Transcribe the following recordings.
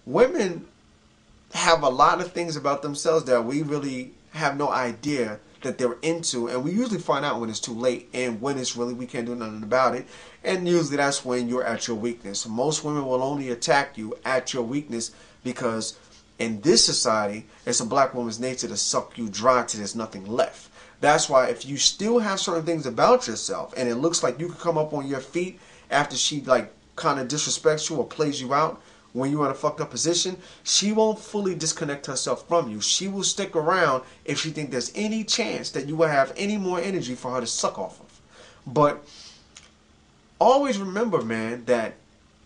women have a lot of things about themselves that we really have no idea that they're into, and we usually find out when it's too late and when it's really we can't do nothing about it. And usually that's when you're at your weakness. Most women will only attack you at your weakness because in this society it's a black woman's nature to suck you dry till there's nothing left. That's why if you still have certain things about yourself and it looks like you can come up on your feet after she like kind of disrespects you or plays you out when you're in a fucked up position, she won't fully disconnect herself from you. She will stick around if she thinks there's any chance that you will have any more energy for her to suck off of. But always remember, man, that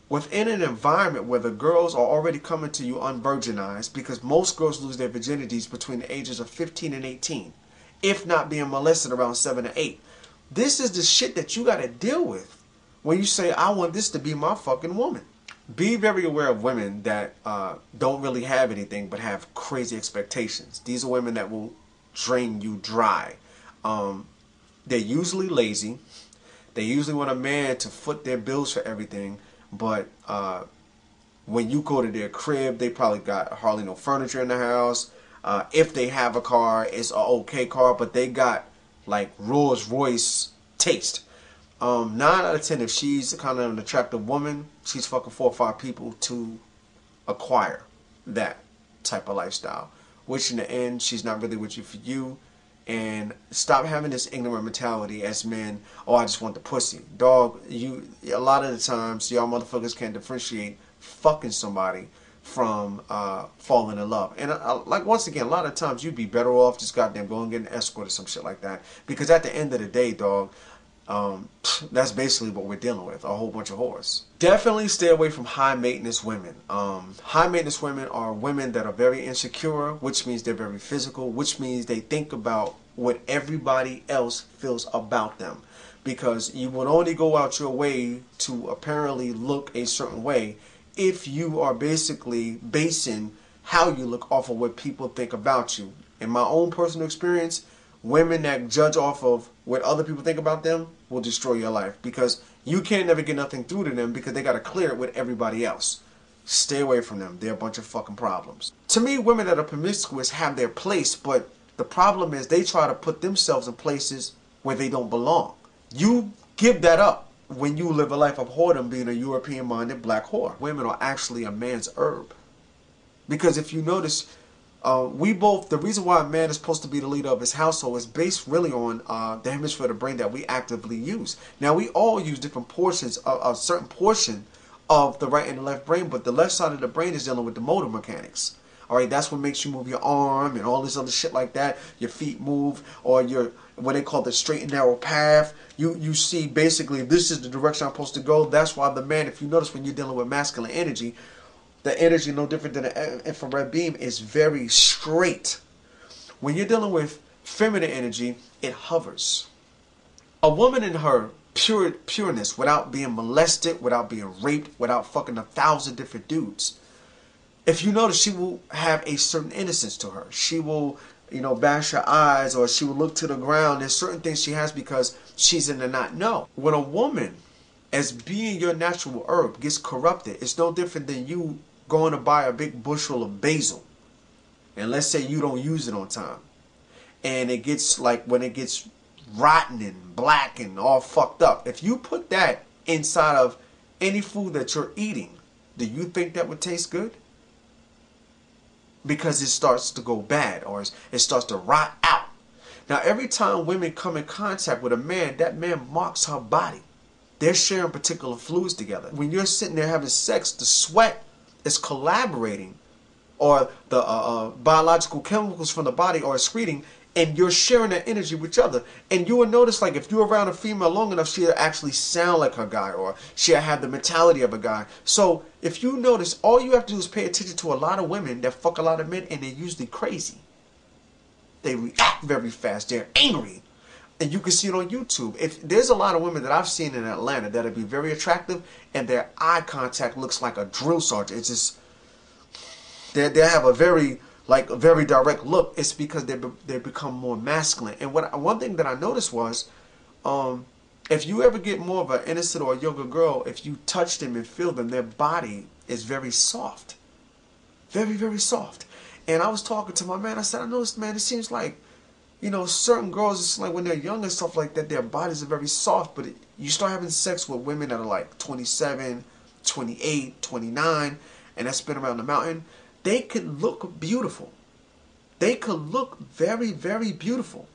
within an environment where the girls are already coming to you unvirginized, because most girls lose their virginities between the ages of 15 and 18, if not being molested around 7 or 8. This is the shit that you got to deal with when you say, I want this to be my fucking woman. Be very aware of women that don't really have anything but have crazy expectations. These are women that will drain you dry. They're usually lazy. They usually want a man to foot their bills for everything. But when you go to their crib, they probably got hardly no furniture in the house. If they have a car, it's an okay car, but they got like Rolls Royce taste. 9 out of 10, if she's kind of an attractive woman, she's fucking 4 or 5 people to acquire that type of lifestyle. Which in the end, she's not really with you for you. And stop having this ignorant mentality as men. Oh, I just want the pussy. Dog, a lot of the times, y'all motherfuckers can't differentiate fucking somebody from falling in love. And like once again, a lot of times you'd be better off just goddamn going and get an escort or some shit like that. Because at the end of the day, dog, that's basically what we're dealing with, a whole bunch of whores. Definitely stay away from high maintenance women. High maintenance women are women that are very insecure, which means they're very physical, which means they think about what everybody else feels about them. Because you would only go out your way to apparently look a certain way if you are basically basing how you look off of what people think about you. In my own personal experience, women that judge off of what other people think about them will destroy your life, because you can't never get nothing through to them because they got to clear it with everybody else. Stay away from them. They're a bunch of fucking problems. To me, women that are promiscuous have their place, but the problem is they try to put themselves in places where they don't belong. You give that up when you live a life of whoredom, being a European-minded black whore. Women are actually a man's herb. Because if you notice, the reason why a man is supposed to be the leader of his household is based really on the hemisphere of the brain that we actively use. Now, we all use different portions, a certain portion of the right and the left brain, but the left side of the brain is dealing with the motor mechanics. All right, that's what makes you move your arm and all this other shit like that. Your feet move, or your, what they call the straight and narrow path. You see basically this is the direction I'm supposed to go. That's why the man, if you notice when you're dealing with masculine energy, the energy, no different than an infrared beam, is very straight. When you're dealing with feminine energy, it hovers. A woman in her pureness, without being molested, without being raped, without fucking 1,000 different dudes, if you notice, she will have a certain innocence to her. She will, bash her eyes, or she will look to the ground. There's certain things she has because she's in the not know. When a woman, as being your natural herb, gets corrupted, it's no different than you going to buy a big bushel of basil, and let's say you don't use it on time, and it gets like, when it gets rotten and black and all fucked up, if you put that inside of any food that you're eating, do you think that would taste good? Because it starts to go bad, or it starts to rot out. Now, every time women come in contact with a man, that man marks her body. They're sharing particular fluids together. When you're sitting there having sex, the sweat is collaborating, or the biological chemicals from the body are excreting, and you're sharing that energy with each other. And you will notice, like, if you're around a female long enough, she'll actually sound like her guy, or she'll have the mentality of a guy. So if you notice, all you have to do is pay attention to a lot of women that fuck a lot of men, and they're usually crazy. They react very fast. They're angry. And you can see it on YouTube. If there's a lot of women that I've seen in Atlanta that'll be very attractive, and their eye contact looks like a drill sergeant. It's just they have a very direct look. It's because they become more masculine. And one thing that I noticed was, if you ever get more of an innocent or a younger girl, if you touch them and feel them, their body is very soft. very, very soft. And I was talking to my man. I said, I noticed, man, it seems like, you know, certain girls, it's like when they're young and stuff like that, their bodies are very soft. But you start having sex with women that are like 27, 28, 29, and that's been around the mountain, they could look beautiful. They could look very, very beautiful.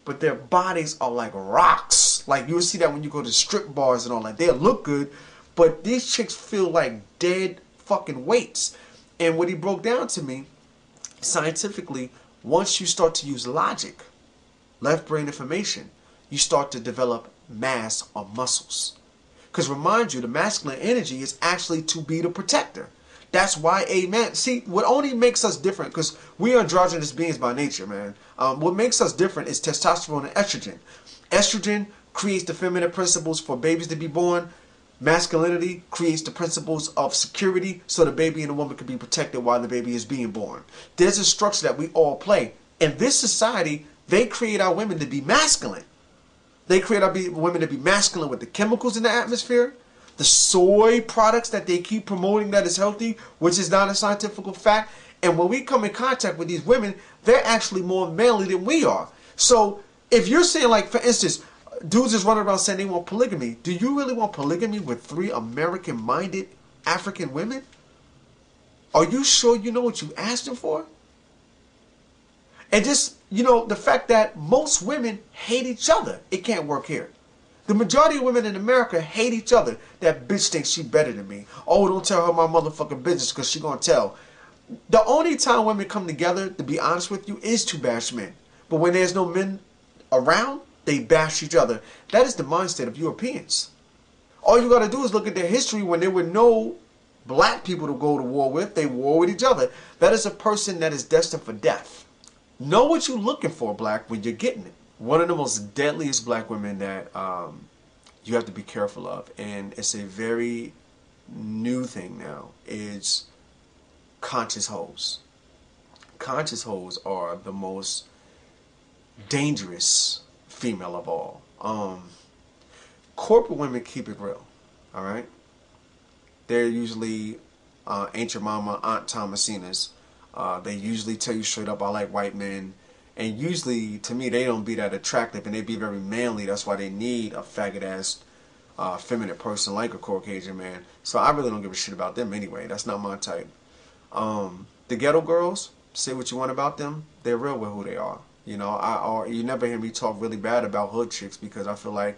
But their bodies are like rocks. Like you'll see that when you go to strip bars and all that. They look good, but these chicks feel like dead fucking weights. And what he broke down to me, scientifically, once you start to use logic, left brain information, you start to develop mass or muscles. Because remind you, the masculine energy is actually to be the protector. That's why a man, see, what only makes us different, because we are androgynous beings by nature, man. What makes us different is testosterone and estrogen. Estrogen creates the feminine principles for babies to be born. Masculinity creates the principles of security so the baby and the woman can be protected while the baby is being born. There's a structure that we all play. In this society, they create our women to be masculine. They create our women to be masculine with the chemicals in the atmosphere, the soy products that they keep promoting that is healthy, which is not a scientific fact. And when we come in contact with these women, they're actually more manly than we are. So if you're saying, like, for instance, dudes is running around saying they want polygamy, do you really want polygamy with 3 American-minded African women? Are you sure you know what you asking for? And just, you know, the fact that most women hate each other, it can't work here. The majority of women in America hate each other. That bitch thinks she better than me. Oh, don't tell her my motherfucking business because she gonna tell. The only time women come together, to be honest with you, is to bash men. But when there's no men around, they bash each other. That is the mindset of Europeans. All you gotta do is look at their history. When there were no black people to go to war with, they war with each other. That is a person that is destined for death. Know what you're looking for, black, when you're getting it. One of the most deadliest black women that you have to be careful of, and it's a very new thing now, is conscious hoes. Conscious hoes are the most dangerous female of all. Corporate women keep it real, all right? They're usually Aunt Your Mama, Aunt Thomasina's. They usually tell you straight up, I like white men. And usually, to me, they don't be that attractive, and they be very manly. That's why they need a faggot-ass, feminine person like a Caucasian man. So I really don't give a shit about them anyway. That's not my type. The ghetto girls, say what you want about them, they're real with who they are. You know, you never hear me talk really bad about hood chicks because I feel like,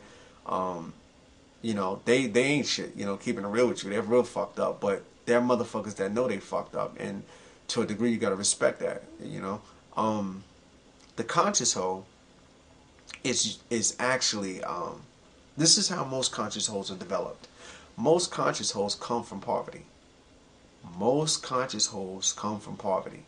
you know, they ain't shit. You know, keeping it real with you, they're real fucked up. But they're motherfuckers that know they fucked up, and to a degree, you gotta respect that. You know. The conscious hoe is actually, this is how most conscious hoes are developed. Most conscious hoes come from poverty. Most conscious hoes come from poverty.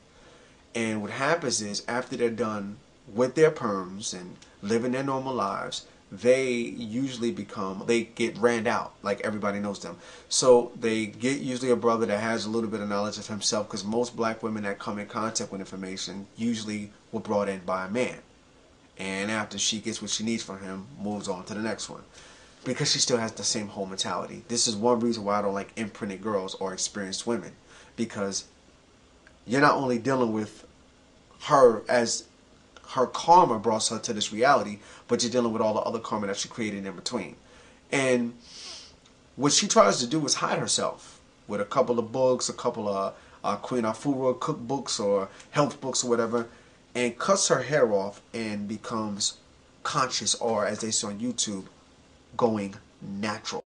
And what happens is, after they're done with their perms and living their normal lives, they usually they get ran out, like everybody knows them. So they get usually a brother that has a little bit of knowledge of himself, because most black women that come in contact with information usually were brought in by a man. And after she gets what she needs from him, moves on to the next one. Because she still has the same whole mentality. This is one reason why I don't like imprinted girls or experienced women. Because you're not only dealing with her as her karma brought her to this reality, but you're dealing with all the other karma that she created in between. And what she tries to do is hide herself with a couple of books, a couple of Queen Afua cookbooks or health books or whatever, and cuts her hair off and becomes conscious, or as they say on YouTube, going natural.